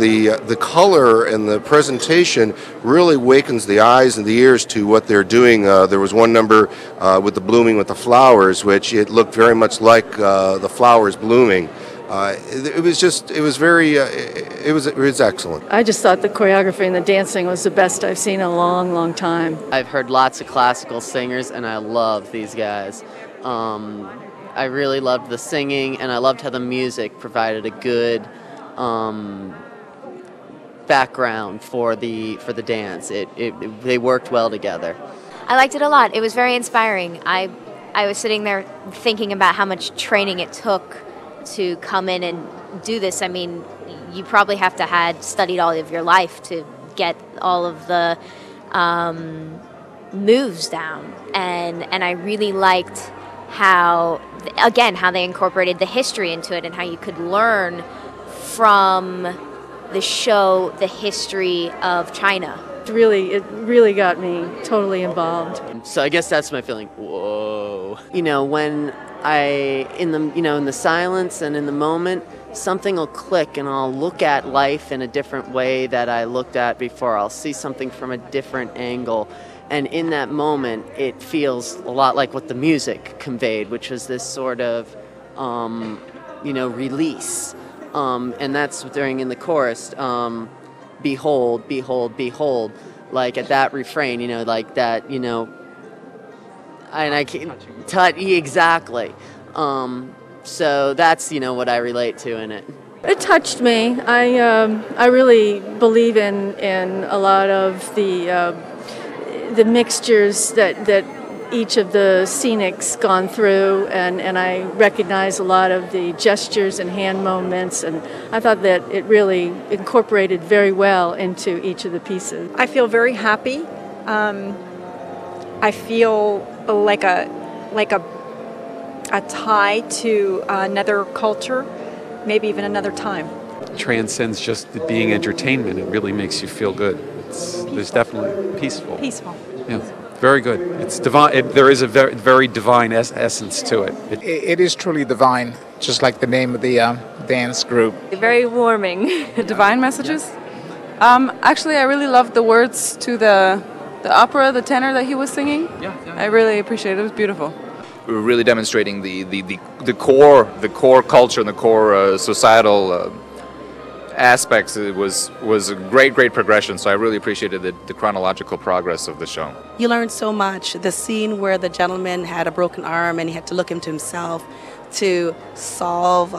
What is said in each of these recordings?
the color and the presentation really wakens the eyes and the ears to what they're doing. There was one number with the blooming with the flowers, which it looked very much like the flowers blooming. It was excellent. I just thought the choreography and the dancing was the best I've seen in a long, long time. I've heard lots of classical singers, and I love these guys. I really loved the singing, and I loved how the music provided a good background for the dance. They worked well together. I liked it a lot. It was very inspiring. I was sitting there thinking about how much training it took to come in and do this. I mean, you probably have to had studied all of your life to get all of the moves down, and I really liked how they incorporated the history into it and how you could learn from the show the history of China. It really got me totally involved. So I guess that's my feeling. Whoa. You know, when in the silence and in the moment, something will click and I'll look at life in a different way that I looked at before. I'll see something from a different angle. And in that moment, it feels a lot like what the music conveyed, which was this sort of, release. And that's during in the chorus, behold, behold, behold. Like at that refrain, like that, and I can't touch exactly. So that's, what I relate to in it. It touched me. I really believe in a lot of the mixtures that each of the scenics gone through, and I recognize a lot of the gestures and hand movements, and I thought that it really incorporated very well into each of the pieces. I feel very happy. I feel like a tie to another culture, maybe even another time. It transcends just being entertainment. It really makes you feel good. There's definitely peaceful. Peaceful. Yeah, very good. It's divine. There is a very, very divine essence to it. It is truly divine, just like the name of the dance group. Very warming. Divine messages? Actually, I really loved the words to the opera, the tenor that he was singing. Yeah. I really appreciated it. It was beautiful. We were really demonstrating the core culture and the core societal aspects. It was a great progression, so I really appreciated the chronological progress of the show. You learned so much. The scene where the gentleman had a broken arm and he had to look into himself to solve,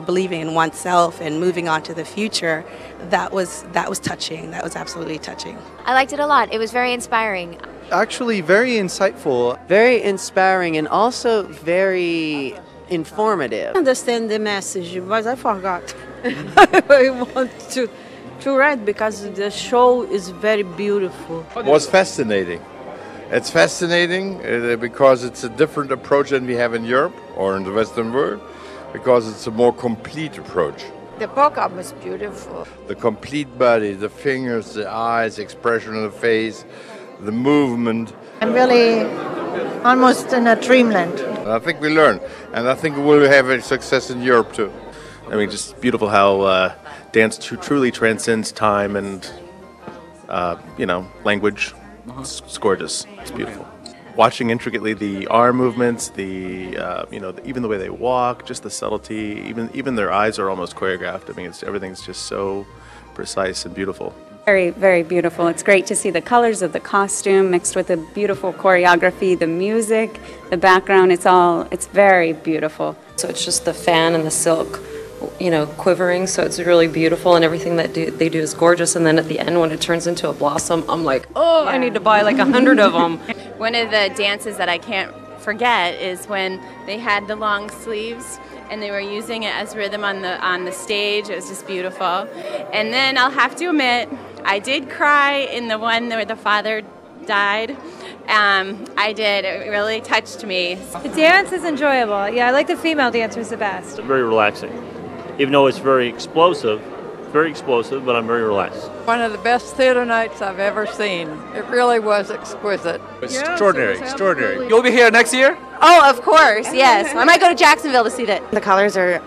believing in oneself and moving on to the future, that was touching. That was absolutely touching. I liked it a lot. It was very inspiring. Actually, very insightful. Very inspiring and also very informative. I understand the message, but I forgot. I want to write because the show is very beautiful. It was fascinating. It's fascinating because it's a different approach than we have in Europe or in the Western world, because it's a more complete approach. The program is beautiful. The complete body, the fingers, the eyes, expression of the face, the movement. I'm really almost in a dreamland. I think we learn, and I think we'll have a success in Europe too. I mean, just beautiful how dance truly transcends time and, language. It's gorgeous. It's beautiful. Watching intricately the arm movements, even the way they walk, just the subtlety, even their eyes are almost choreographed. I mean, everything's just so precise and beautiful. Very, very beautiful. It's great to see the colors of the costume mixed with the beautiful choreography, the music, the background. It's very beautiful. So it's just the fan and the silk, quivering, so it's really beautiful, and everything that they do is gorgeous. And then at the end, when it turns into a blossom, I'm like, oh, yeah. I need to buy like 100 of them. One of the dances that I can't forget is when they had the long sleeves and they were using it as rhythm on the stage. It was just beautiful. And then I'll have to admit, I did cry in the one where the father died. I did. It really touched me. The dance is enjoyable. Yeah, I like the female dancers the best. Very relaxing. Even though it's very explosive, but I'm very relaxed. One of the best theater nights I've ever seen. It really was exquisite. It's extraordinary. You'll be here next year? Oh, of course, yes. I might go to Jacksonville to see that. The colors are,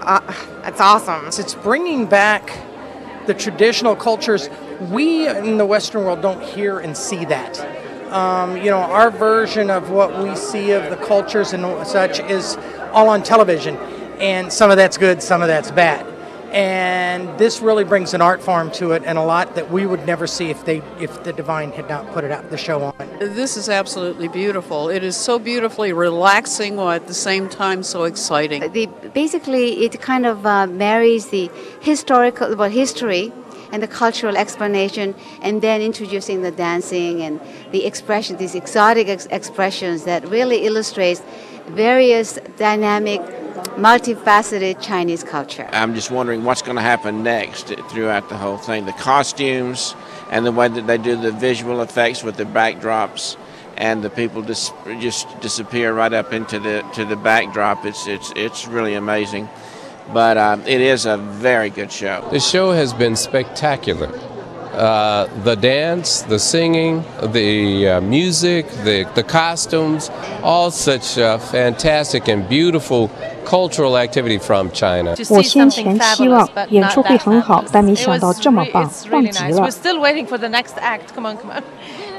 it's awesome. It's bringing back the traditional cultures, we in the Western world don't hear and see that. Our version of what we see of the cultures and such is all on television, and some of that's good, some of that's bad. And this really brings an art form to it, and a lot that we would never see if the Divine had not put the show on. This is absolutely beautiful. It is so beautifully relaxing while at the same time so exciting. Basically, it kind of marries the history and the cultural explanation, and then introducing the dancing and the expression, these exotic expressions that really illustrates various dynamic, multifaceted Chinese culture. I'm just wondering what's going to happen next throughout the whole thing. The costumes and the way that they do the visual effects with the backdrops, and the people just disappear right up into the backdrop. It's really amazing. But it is a very good show. The show has been spectacular. The dance, the singing, the music, the costumes, all such fantastic and beautiful cultural activity from China. 我先前希望演出会很好，但没想到这么棒，棒极了。 We're still waiting for the next act. Come on.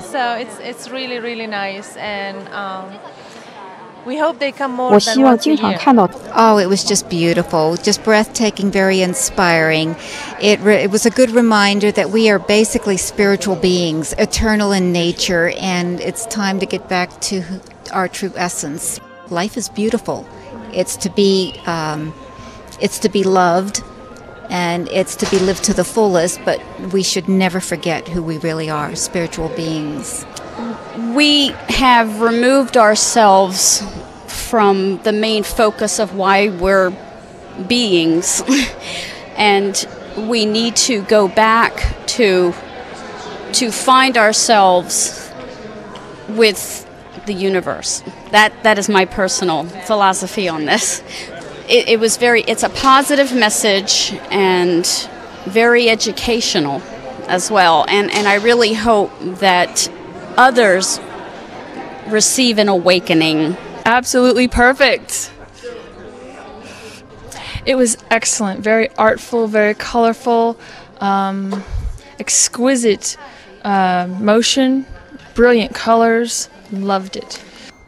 So it's really, really nice, and we hope they come more than once a year. Oh, it was just beautiful, just breathtaking, very inspiring. It was a good reminder that we are basically spiritual beings, eternal in nature, and it's time to get back to our true essence. Life is beautiful. It's to be loved, and it's to be lived to the fullest, but we should never forget who we really are, spiritual beings. We have removed ourselves from the main focus of why we're beings, and we need to go back to find ourselves with the universe. That is my personal philosophy on this. It's a positive message and very educational as well, and I really hope that others receive an awakening. Absolutely perfect. It was excellent, very artful, very colorful, exquisite motion, brilliant colors. Loved it.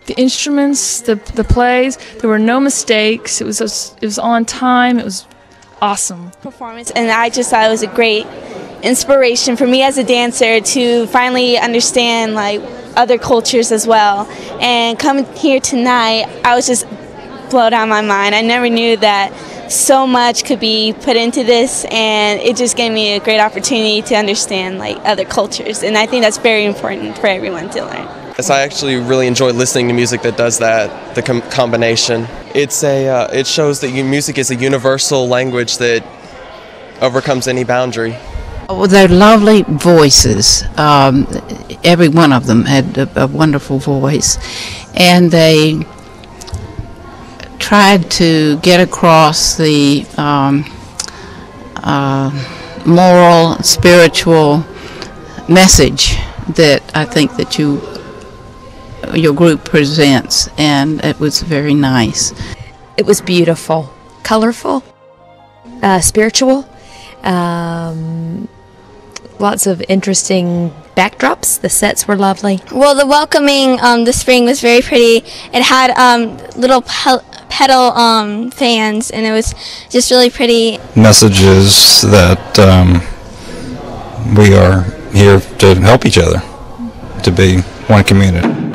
The instruments, the plays, there were no mistakes. It was on time. It was awesome performance, and I just thought it was a great inspiration for me as a dancer to finally understand like other cultures as well. And coming here tonight, I was just blown out of my mind. I never knew that so much could be put into this, and it just gave me a great opportunity to understand like other cultures, and I think that's very important for everyone to learn. Yes, I actually really enjoy listening to music that does that, the combination. It shows that music is a universal language that overcomes any boundary. Well, they're lovely voices. Every one of them had a wonderful voice, and they tried to get across the moral, spiritual message that I think that your group presents, and it was very nice. It was beautiful, colorful, spiritual, lots of interesting backdrops. The sets were lovely. Well, the welcoming, the spring was very pretty. It had little petal fans, and it was just really pretty. Messages that we are here to help each other, to be one community.